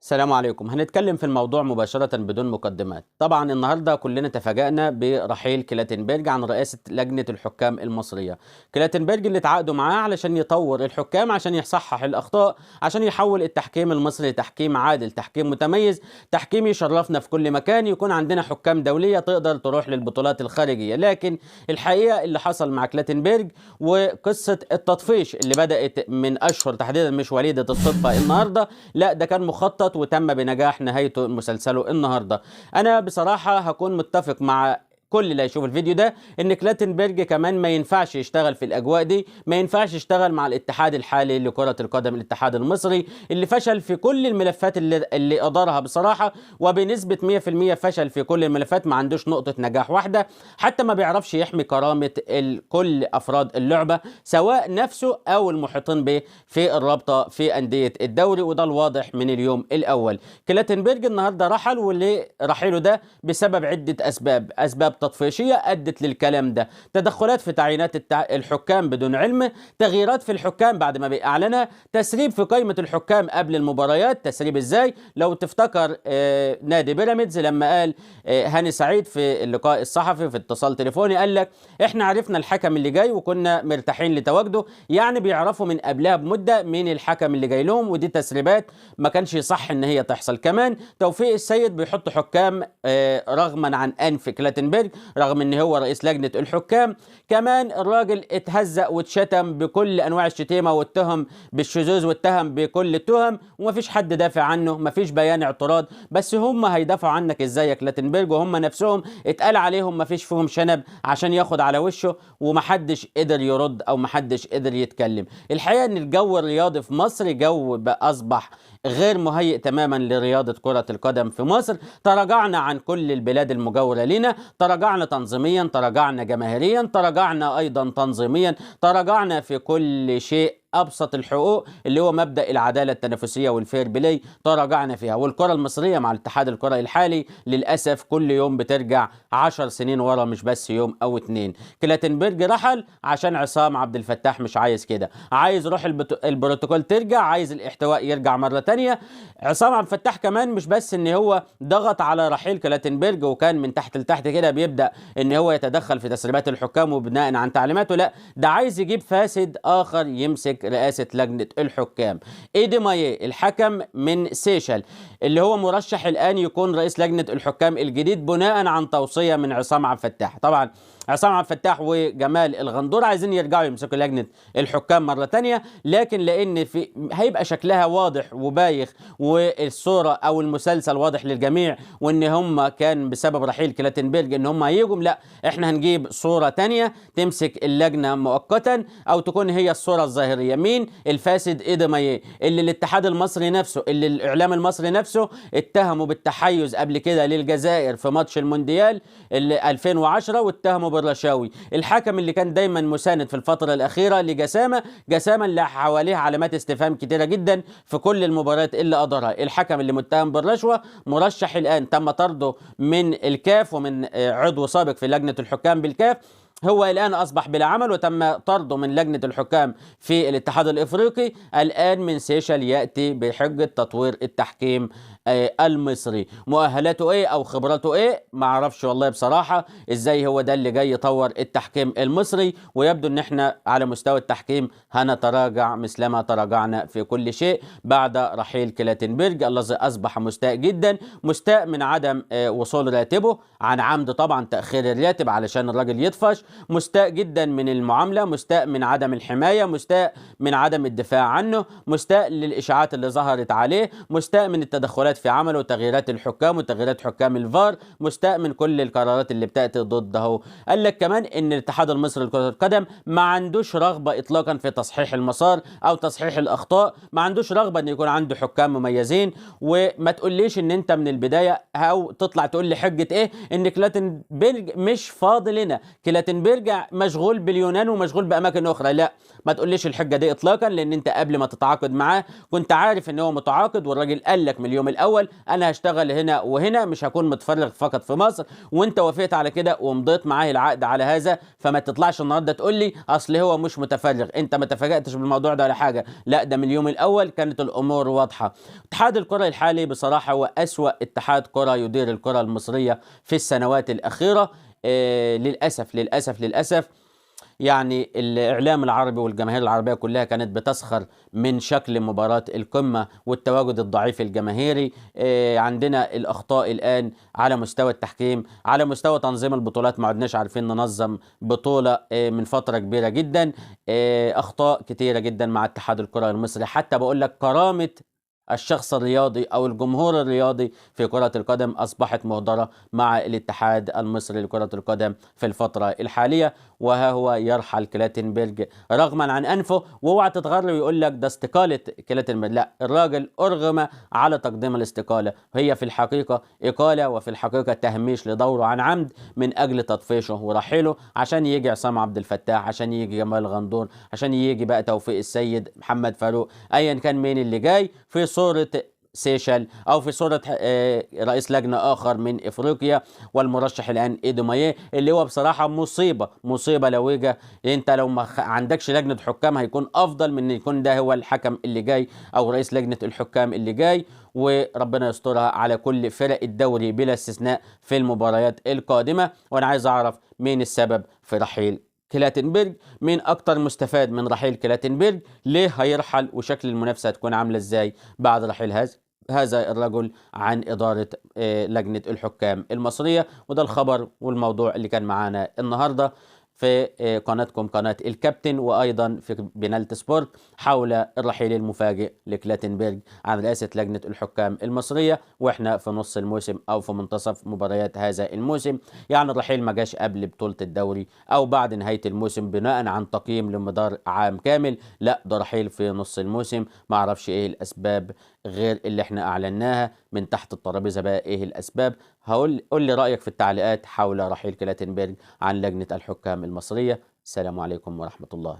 السلام عليكم. هنتكلم في الموضوع مباشرة بدون مقدمات. طبعا النهاردة كلنا تفاجأنا برحيل كلاتنبرج عن رئاسة لجنة الحكام المصرية. كلاتنبرج اللي اتعاقدوا معاه علشان يطور الحكام، عشان يصحح الأخطاء، عشان يحول التحكيم المصري لتحكيم عادل، تحكيم متميز، تحكيم يشرفنا في كل مكان، يكون عندنا حكام دولية تقدر تروح للبطولات الخارجية. لكن الحقيقة اللي حصل مع كلاتنبرج وقصة التطفيش اللي بدأت من أشهر تحديدا، مش وليدة الصدفة النهاردة، لا ده كان مخطط وتم بنجاح نهايته مسلسله النهارده. انا بصراحه هكون متفق مع كل اللي هيشوف الفيديو ده ان كلاتنبرج كمان ما ينفعش يشتغل في الاجواء دي، ما ينفعش يشتغل مع الاتحاد الحالي لكرة القدم، الاتحاد المصري اللي فشل في كل الملفات اللي ادارها بصراحة، وبنسبة 100% فشل في كل الملفات، ما عندوش نقطة نجاح واحدة، حتى ما بيعرفش يحمي كرامة كل افراد اللعبة سواء نفسه او المحيطين به في الرابطة في أندية الدوري، وده الواضح من اليوم الاول. كلاتنبرج النهارده رحل، واللي رحيله ده بسبب عدة اسباب تطفيشية أدت للكلام ده. تدخلات في تعيينات الحكام بدون علم، تغييرات في الحكام بعد ما بيعلنها، تسريب في قائمة الحكام قبل المباريات. تسريب ازاي؟ لو تفتكر نادي بيراميدز لما قال هاني سعيد في اللقاء الصحفي في اتصال تليفوني، قال لك احنا عرفنا الحكم اللي جاي وكنا مرتاحين لتواجده، يعني بيعرفوا من قبلها بمدة مين الحكم اللي جاي لهم، ودي تسريبات ما كانش يصح ان هي تحصل. كمان توفيق السيد بيحط حكام رغما عن انف كلاتنبرج رغم ان هو رئيس لجنة الحكام. كمان الراجل اتهزأ واتشتم بكل انواع الشتيمة، واتهم بالشذوذ، واتهم بكل التهم، ومفيش حد دافع عنه، مفيش بيان اعتراض. بس هم هيدافعوا عنك ازاي يا كلاتنبرج وهم نفسهم اتقال عليهم مفيش فيهم شنب عشان ياخد على وشه، ومحدش قدر يرد او محدش قدر يتكلم. الحقيقة ان الجو الرياضي في مصر جو بقى اصبح غير مهيئ تماما لرياضة كرة القدم في مصر. تراجعنا عن كل البلاد المجاورة لنا، تراجعنا تنظيميا، تراجعنا جماهيريا، تراجعنا ايضا تنظيميا، تراجعنا في كل شيء. ابسط الحقوق اللي هو مبدا العداله التنافسيه والفير بلاي تراجعنا فيها. والكره المصريه مع الاتحاد الكره الحالي للاسف كل يوم بترجع 10 سنين ورا، مش بس يوم او اتنين. كلاتنبرج رحل عشان عصام عبد الفتاح مش عايز كده، عايز روح البروتوكول ترجع، عايز الاحتواء يرجع مره تانية. عصام عبد الفتاح كمان مش بس ان هو ضغط على رحيل كلاتنبرج وكان من تحت لتحت كده بيبدا ان هو يتدخل في تسريبات الحكام وبناء عن تعليماته، لا ده عايز يجيب فاسد اخر يمسك رئاسة لجنة الحكام. ايدي مايه الحكم من سيشل اللي هو مرشح الآن يكون رئيس لجنة الحكام الجديد بناء عن توصية من عصام عبد الفتاح. طبعا عصام عبد الفتاح وجمال الغندور عايزين يرجعوا يمسكوا لجنة الحكام مرة تانية، لكن لأن هيبقى شكلها واضح وبايخ والصورة أو المسلسل واضح للجميع، وإن هم كان بسبب رحيل كلاتنبرج إن هم هيجوا، لا إحنا هنجيب صورة تانية تمسك اللجنة مؤقتا أو تكون هي الصورة الظاهرية. مين؟ الفاسد ايدي مايه اللي الاتحاد المصري نفسه، اللي الاعلام المصري نفسه اتهموا بالتحيز قبل كده للجزائر في ماتش المونديال اللي 2010، واتهموا بالرشاوي. الحكم اللي كان دايما مساند في الفترة الأخيرة لجسامة، جسامة اللي حواليه علامات استفهام كتيرة جدا في كل المباريات اللي أدارها. الحكم اللي متهم بالرشوة مرشح الآن تم طرده من الكاف ومن عضو سابق في لجنة الحكام بالكاف، هو الآن أصبح بلا عمل وتم طرده من لجنة الحكام في الاتحاد الإفريقي. الآن من سيشل يأتي بحجة تطوير التحكيم المصري. مؤهلاته ايه او خبراته ايه ما اعرفش والله بصراحة ازاي هو ده اللي جاي يطور التحكيم المصري، ويبدو ان احنا على مستوى التحكيم هنتراجع مثلما تراجعنا في كل شيء بعد رحيل كلاتنبرج الذي اصبح مستاء جدا، مستاء من عدم وصول راتبه عن عمد، طبعا تأخير الراتب علشان الراجل يطفش، مستاء جدا من المعاملة، مستاء من عدم الحماية، مستاء من عدم الدفاع عنه، مستاء للإشاعات اللي ظهرت عليه، مستاء من التدخلات في عمله وتغييرات الحكام وتغييرات حكام الفار، مستاء من كل القرارات اللي بتأتي ضده. قال لك كمان ان الاتحاد المصري لكرة القدم ما عندوش رغبة اطلاقا في تصحيح المسار او تصحيح الاخطاء، ما عندوش رغبة ان يكون عنده حكام مميزين. وما تقوليش ان انت من البداية او تطلع تقول لي حجة ايه ان كلاتنبرج مش فاضي لنا. كلاتنبرج كلاتنبرج مشغول باليونان ومشغول باماكن اخرى. لا، ما تقوليش الحجه دي اطلاقا، لان انت قبل ما تتعاقد معاه كنت عارف ان هو متعاقد، والراجل قال لك من اليوم الاول انا هشتغل هنا وهنا، مش هكون متفرغ فقط في مصر، وانت وافقت على كده ومضيت معاه العقد على هذا. فما تطلعش النهارده تقول لي اصل هو مش متفرغ، انت ما تفاجأتش بالموضوع ده ولا حاجه. لا، ده من اليوم الاول كانت الامور واضحه. اتحاد الكره الحالي بصراحه هو اسوأ اتحاد كره يدير الكره المصريه في السنوات الاخيره. للاسف للاسف للاسف. يعني الإعلام العربي والجماهير العربية كلها كانت بتسخر من شكل مباراة القمة والتواجد الضعيف الجماهيري. عندنا الأخطاء الآن على مستوى التحكيم، على مستوى تنظيم البطولات، ما عدناش عارفين ننظم بطولة من فترة كبيرة جدا. أخطاء كتيرة جدا مع اتحاد الكرة المصري. حتى بقول لك كرامة الشخص الرياضي أو الجمهور الرياضي في كرة القدم أصبحت مهدرة مع الاتحاد المصري لكرة القدم في الفترة الحالية. وها هو يرحل كلاتنبرج رغما عن أنفه. واوعى تتغر ويقول لك ده استقالة كلاتنبرج، لا، الراجل أرغم على تقديم الاستقالة. هي في الحقيقة إقالة، وفي الحقيقة تهميش لدوره عن عمد من أجل تطفيشه ورحيله، عشان يجي عصام عبد الفتاح، عشان يجي جمال غندور، عشان يجي بقى توفيق السيد، محمد فاروق، أيا كان مين اللي جاي في صورة سيشل او في صوره رئيس لجنه اخر من افريقيا. والمرشح الان ايدو مايه، اللي هو بصراحه مصيبه مصيبه لويجه. انت لو ما عندكش لجنه حكام هيكون افضل من ان يكون ده هو الحكم اللي جاي او رئيس لجنه الحكام اللي جاي. وربنا يسترها على كل فرق الدوري بلا استثناء في المباريات القادمه. وانا عايز اعرف مين السبب في رحيل كلاتنبرج، مين اكتر مستفاد من رحيل كلاتنبرج، ليه هيرحل، وشكل المنافسه هتكون عامله ازاي بعد رحيل هذا الرجل عن إدارة لجنة الحكام المصرية. وده الخبر والموضوع اللي كان معانا النهاردة في قناتكم قناة الكابتن، وأيضا في بنالتي سبورت، حول الرحيل المفاجئ لكلاتنبرج عن رئاسة لجنة الحكام المصرية، وإحنا في نص الموسم أو في منتصف مباريات هذا الموسم. يعني الرحيل ما جاش قبل بطولة الدوري أو بعد نهاية الموسم بناء عن تقييم لمدار عام كامل، لا، ده رحيل في نص الموسم. ما أعرفش إيه الأسباب غير اللي إحنا أعلناها من تحت الترابيزة. بقى إيه الأسباب؟ قول لي رأيك في التعليقات حول رحيل كلاتنبرج عن لجنة الحكام المصرية. السلام عليكم ورحمة الله.